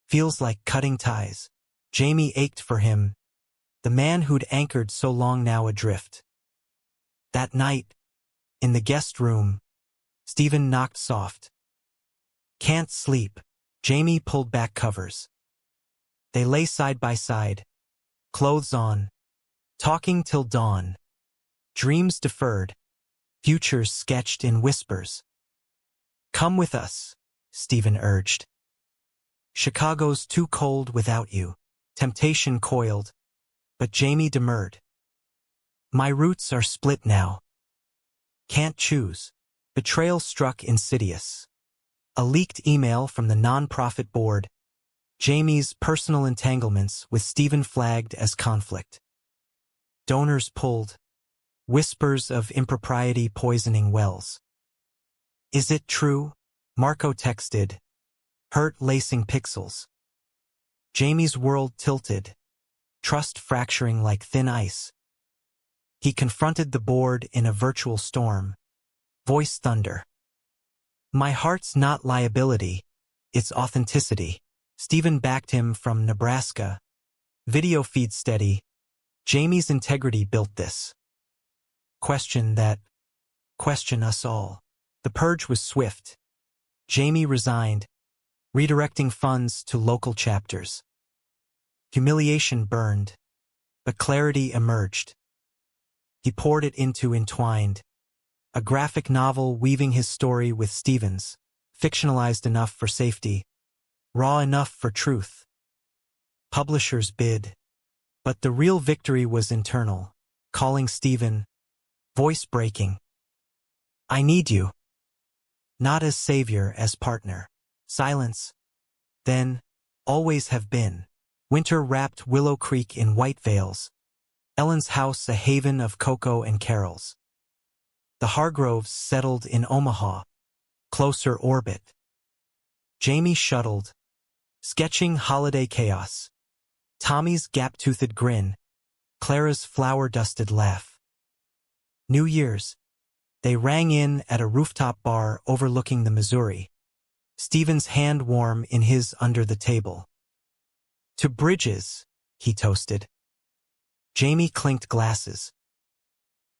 Feels like cutting ties. Jamie ached for him, the man who'd anchored so long now adrift. That night, in the guest room, Stephen knocked soft. Can't sleep. Jamie pulled back covers. They lay side by side, clothes on, talking till dawn. Dreams deferred, futures sketched in whispers. Come with us, Stephen urged. Chicago's too cold without you. Temptation coiled, but Jamie demurred. My roots are split now. Can't choose. Betrayal struck insidious. A leaked email from the non-profit board. Jamie's personal entanglements with Stephen flagged as conflict. Donors pulled. Whispers of impropriety poisoning wells. Is it true? Marco texted. Hurt lacing pixels. Jamie's world tilted. Trust fracturing like thin ice. He confronted the board in a virtual storm. Voice thunder. My heart's not liability, it's authenticity. Stephen backed him from Nebraska. Video feed steady. Jamie's integrity built this. Question that. Question us all. The purge was swift. Jamie resigned, redirecting funds to local chapters. Humiliation burned, but clarity emerged. He poured it into Entwined, a graphic novel weaving his story with Stephen's, fictionalized enough for safety, raw enough for truth. Publishers bid, but the real victory was internal, calling Stephen, voice-breaking. I need you. Not as savior, as partner. Silence. Then, always have been. Winter wrapped Willow Creek in white veils. Ellen's house a haven of cocoa and carols. The Hargroves settled in Omaha, closer orbit. Jamie shuttled, sketching holiday chaos. Tommy's gap-toothed grin, Clara's flower-dusted laugh. New Year's. They rang in at a rooftop bar overlooking the Missouri. Stephen's hand warm in his under the table. To Bridges, he toasted. Jamie clinked glasses.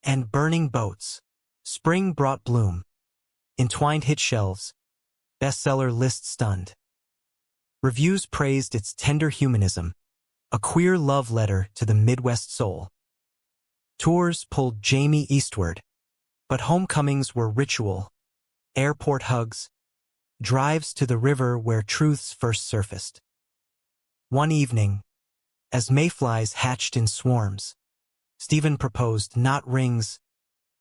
And burning boats. Spring brought bloom. Entwined hit shelves. Bestseller list stunned. Reviews praised its tender humanism, a queer love letter to the Midwest soul. Tours pulled Jamie eastward, but homecomings were ritual, airport hugs, drives to the river where truths first surfaced. One evening, as mayflies hatched in swarms, Stephen proposed not rings,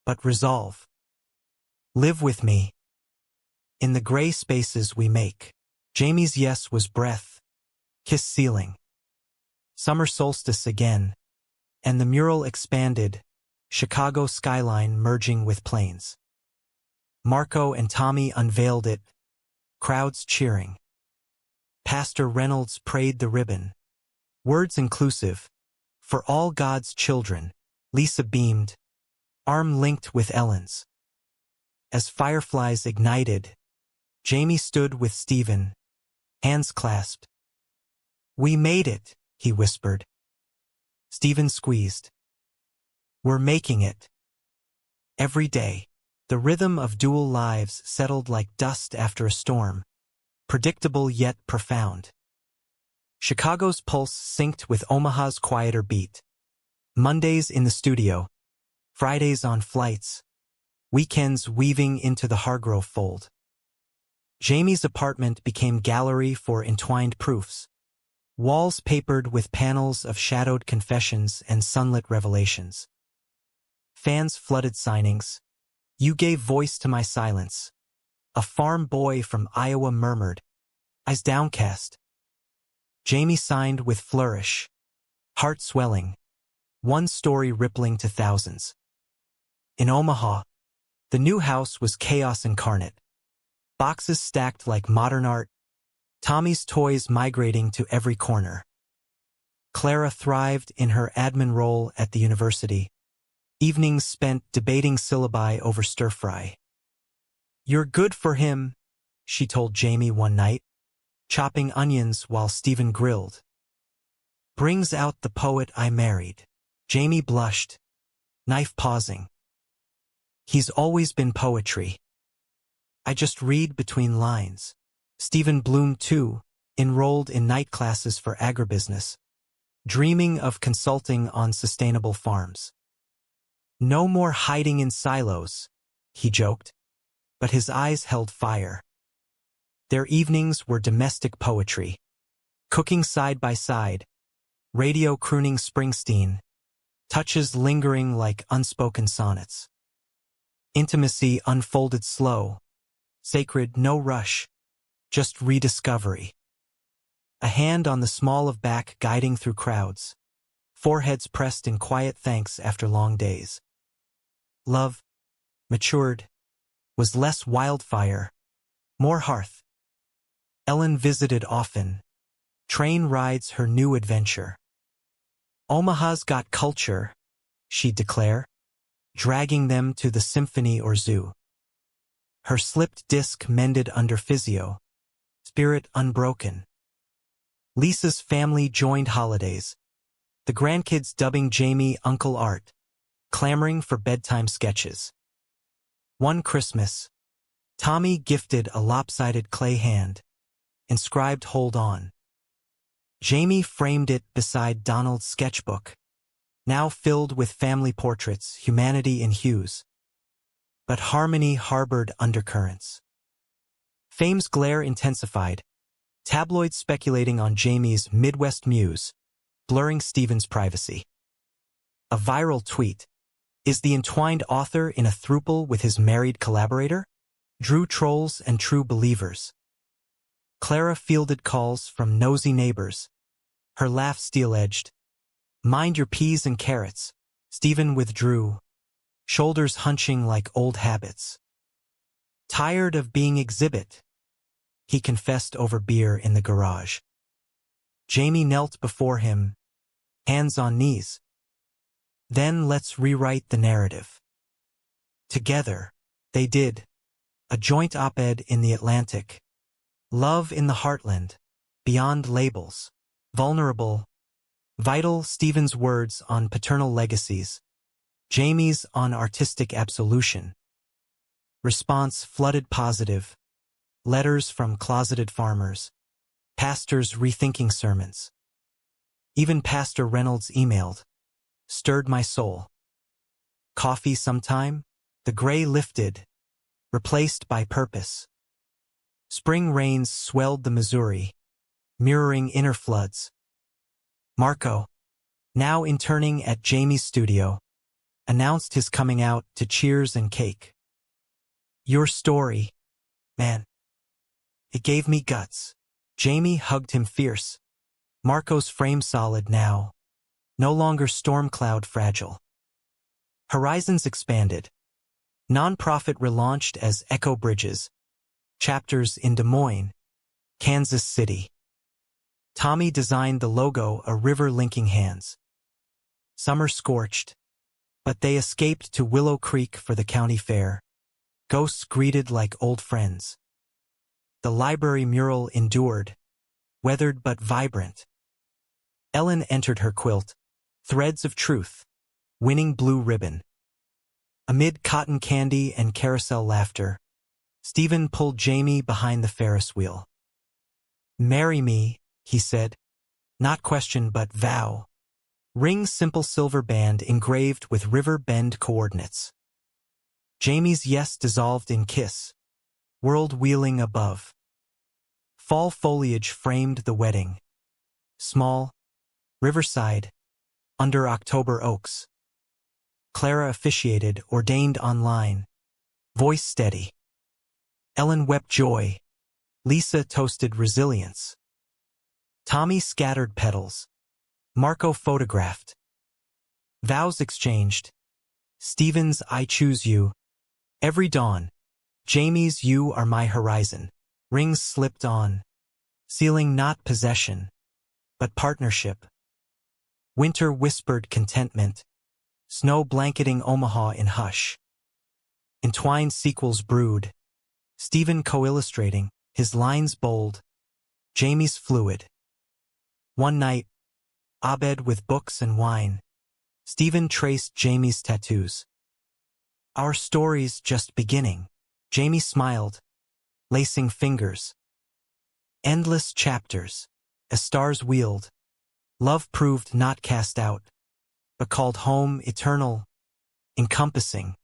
but resolve. Live with me. In the gray spaces we make. Jamie's yes was breath, kiss ceiling. Summer solstice again, and the mural expanded, Chicago skyline merging with plains. Marco and Tommy unveiled it, crowds cheering. Pastor Reynolds prayed the ribbon. Words inclusive, for all God's children. Lisa beamed, arm linked with Ellen's. As fireflies ignited, Jamie stood with Stephen, hands clasped. We made it, he whispered. Stephen squeezed. We're making it. Every day, the rhythm of dual lives settled like dust after a storm, predictable yet profound. Chicago's pulse synced with Omaha's quieter beat. Mondays in the studio, Fridays on flights, weekends weaving into the Hargrove fold. Jamie's apartment became gallery for entwined proofs, walls papered with panels of shadowed confessions and sunlit revelations. Fans flooded signings. You gave voice to my silence. A farm boy from Iowa murmured, eyes downcast. Jamie signed with flourish, heart swelling, one story rippling to thousands. In Omaha, the new house was chaos incarnate. Boxes stacked like modern art, Tommy's toys migrating to every corner. Clara thrived in her admin role at the university. Evenings spent debating syllabi over stir-fry. You're good for him, she told Jamie one night, chopping onions while Stephen grilled. Brings out the poet I married. Jamie blushed, knife pausing. He's always been poetry. I just read between lines. Stephen bloomed too, enrolled in night classes for agribusiness, dreaming of consulting on sustainable farms. No more hiding in silos, he joked, but his eyes held fire. Their evenings were domestic poetry, cooking side by side, radio crooning Springsteen, touches lingering like unspoken sonnets. Intimacy unfolded slow, sacred, no rush, just rediscovery. A hand on the small of back guiding through crowds, foreheads pressed in quiet thanks after long days. Love, matured, was less wildfire, more hearth. Ellen visited often, train rides her new adventure. Omaha's got culture, she'd declare, dragging them to the symphony or zoo. Her slipped disc mended under physio, spirit unbroken. Lisa's family joined holidays, the grandkids dubbing Jamie Uncle Art, clamoring for bedtime sketches. One Christmas, Tommy gifted a lopsided clay hand, inscribed "Hold On." Jamie framed it beside Donald's sketchbook, now filled with family portraits, humanity in hues. But harmony harbored undercurrents. Fame's glare intensified, tabloids speculating on Jamie's Midwest muse, blurring Stephen's privacy. A viral tweet. Is the entwined author in a throuple with his married collaborator? Drew trolls and true believers. Clara fielded calls from nosy neighbors, her laugh steel-edged. Mind your peas and carrots. Stephen withdrew, shoulders hunching like old habits. Tired of being exhibit, he confessed over beer in the garage. Jamie knelt before him, hands on knees. Then let's rewrite the narrative. Together, they did. A joint op-ed in The Atlantic. Love in the Heartland, beyond labels. Vulnerable, vital. Stephen's words on paternal legacies. Jamie's on artistic absolution. Response flooded positive. Letters from closeted farmers. Pastors rethinking sermons. Even Pastor Reynolds emailed. Stirred my soul. Coffee sometime? The gray lifted. Replaced by purpose. Spring rains swelled the Missouri, mirroring inner floods. Marco, now interning at Jamie's studio, announced his coming out to Cheers and Cake. Your story, man. It gave me guts. Jamie hugged him fierce. Marco's frame solid now, no longer storm cloud fragile. Horizons expanded. Nonprofit relaunched as Echo Bridges. Chapters in Des Moines, Kansas City. Tommy designed the logo, a river linking hands. Summer scorched, but they escaped to Willow Creek for the county fair. Ghosts greeted like old friends. The library mural endured, weathered but vibrant. Ellen entered her quilt, threads of truth, winning blue ribbon. Amid cotton candy and carousel laughter, Stephen pulled Jamie behind the Ferris wheel. Marry me, he said. Not question but vow. Ring simple silver band engraved with River Bend coordinates. Jamie's yes dissolved in kiss, world wheeling above. Fall foliage framed the wedding. Small, riverside, under October oaks. Clara officiated, ordained online. Voice steady. Ellen wept joy. Lisa toasted resilience. Tommy scattered petals. Marco photographed. Vows exchanged. Stephen's I choose you. Every dawn. Jamie's you are my horizon. Rings slipped on. Sealing not possession, but partnership. Winter whispered contentment. Snow blanketing Omaha in hush. Entwined sequels brewed. Stephen co-illustrating, his lines bold. Jamie's fluid. One night, abed with books and wine. Stephen traced Jamie's tattoos. Our story's just beginning. Jamie smiled, lacing fingers. Endless chapters, as stars wheeled. Love proved not cast out, but called home eternal, encompassing.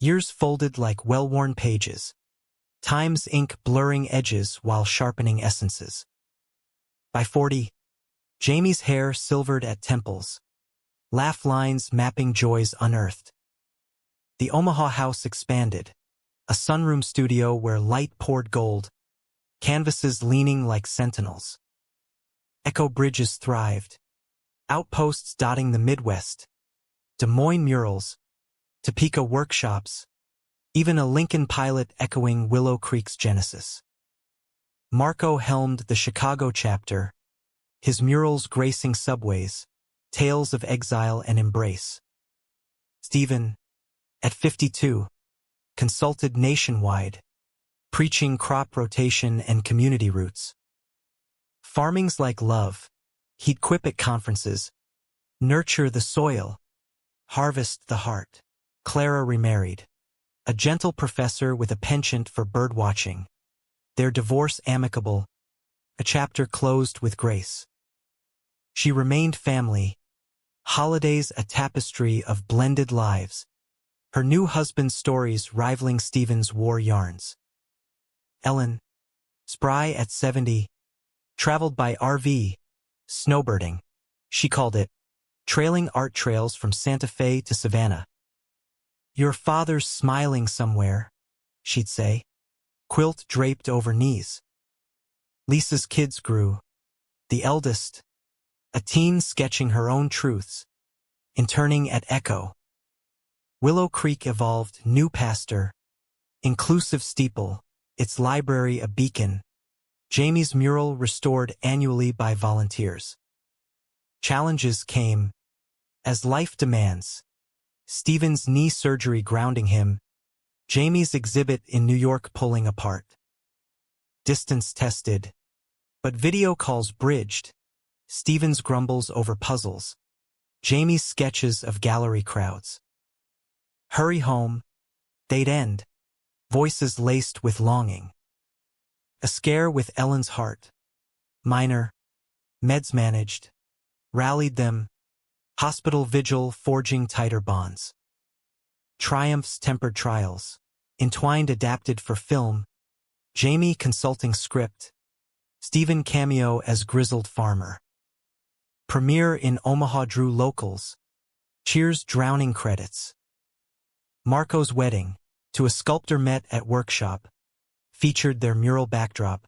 Years folded like well-worn pages. Time's ink blurring edges while sharpening essences. By 40, Jamie's hair silvered at temples. Laugh lines mapping joys unearthed. The Omaha house expanded. A sunroom studio where light poured gold. Canvases leaning like sentinels. Echo Bridges thrived. Outposts dotting the Midwest. Des Moines murals. Topeka workshops. Even a Lincoln pilot echoing Willow Creek's genesis. Marco helmed the Chicago chapter. His murals gracing subways. Tales of exile and embrace. Stephen, at 52, consulted nationwide, preaching crop rotation and community roots. Farming's like love, he'd quip at conferences. Nurture the soil, harvest the heart. Clara remarried. A gentle professor with a penchant for birdwatching. Their divorce amicable, a chapter closed with grace. She remained family. Holidays a tapestry of blended lives. Her new husband's stories rivaling Stephen's war yarns. Ellen, spry at 70, traveled by RV, snowbirding. She called it, trailing art trails from Santa Fe to Savannah. Your father's smiling somewhere, she'd say, quilt draped over knees. Lisa's kids grew. The eldest, a teen sketching her own truths, interning at Echo. Willow Creek evolved, new pastor, inclusive steeple, its library a beacon. Jamie's mural restored annually by volunteers. Challenges came, as life demands. Stephen's knee surgery grounding him. Jamie's exhibit in New York pulling apart. Distance tested, but video calls bridged. Stephen's grumbles over puzzles. Jamie's sketches of gallery crowds. Hurry home, they'd end, voices laced with longing. A scare with Ellen's heart. Minor, meds managed, rallied them, hospital vigil forging tighter bonds. Triumphs tempered trials, entwined adapted for film, Jamie consulting script, Stephen cameo as grizzled farmer. Premiere in Omaha drew locals, Cheers drowning credits. Marco's wedding, to a sculptor met at workshop, featured their mural backdrop,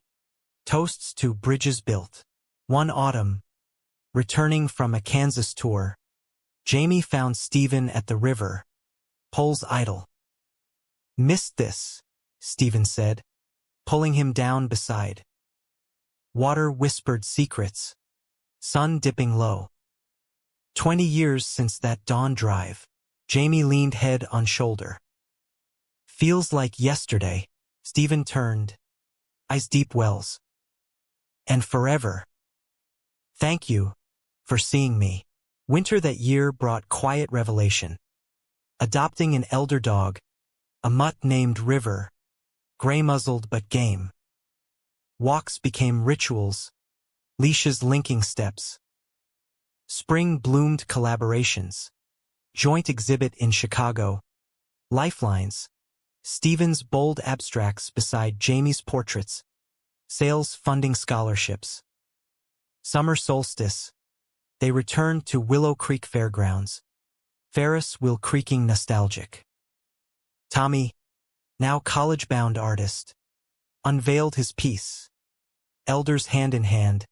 toasts to bridges built. One autumn, returning from a Kansas tour, Jamie found Stephen at the river, poles idle. Missed this, Stephen said, pulling him down beside. Water whispered secrets, sun dipping low. 20 years since that dawn drive, Jamie leaned head on shoulder. Feels like yesterday, Stephen turned, eyes deep wells. And forever. Thank you for seeing me. Winter that year brought quiet revelation. Adopting an elder dog, a mutt named River, gray-muzzled but game. Walks became rituals, leashes linking steps. Spring bloomed collaborations. Joint exhibit in Chicago. Lifelines. Stephen's bold abstracts beside Jamie's portraits. Sales funding scholarships. Summer solstice. They returned to Willow Creek Fairgrounds. Ferris wheel creaking nostalgic. Tommy, now college-bound artist, unveiled his piece. Elders hand in hand,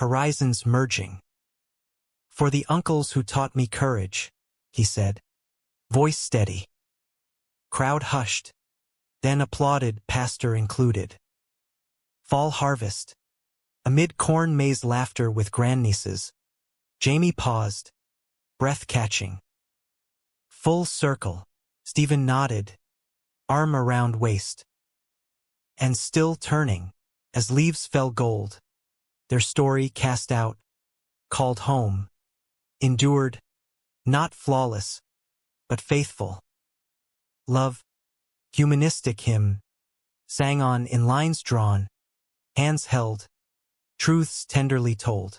horizons merging. For the uncles who taught me courage, he said, voice steady. Crowd hushed, then applauded, pastor included. Fall harvest. Amid corn maze laughter with grandnieces, Jamie paused, breath catching. Full circle, Stephen nodded, arm around waist. And still turning, as leaves fell gold, their story cast out, called home, endured, not flawless, but faithful. Love, humanistic hymn, sang on in lines drawn, hands held, truths tenderly told.